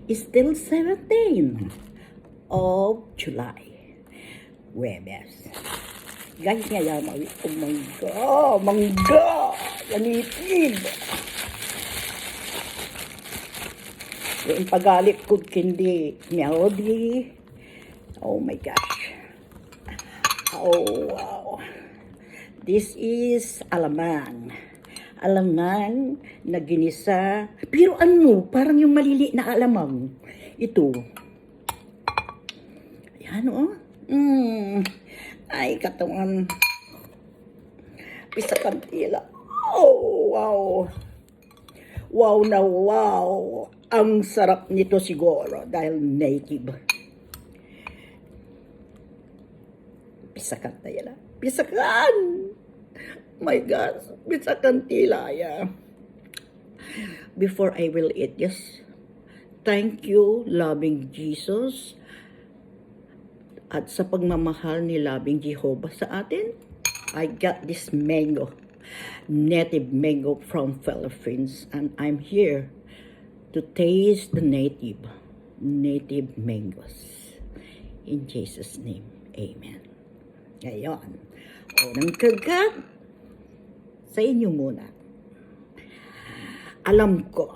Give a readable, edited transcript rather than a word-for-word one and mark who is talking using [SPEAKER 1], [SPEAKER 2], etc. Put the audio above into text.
[SPEAKER 1] is still 17 of July. Webes. Guys, ngayon, oh my God, mangga, yanitid. Yung pagalit ko kindi melody. Oh my gosh. Oh wow. This is alamang. Alamang na ginisa. Pero ano, parang yung maliliit na alamang. Ito. Ayan oh. Ay, katawan. Pisa kantila. Oh, wow. Wow na wow. Ang sarap nito siguro dahil native. Pisakan na yan. Pisakan! My God. Pisakan tila ya. Before I will eat this, thank you, loving Jesus, at sa pagmamahal ni loving Jehovah sa atin. I got this mango, native mango from Philippines, and I'm here to taste the native mangoes. In Jesus' name, amen. Ngayon, unang kagat sa inyo muna. Alam ko,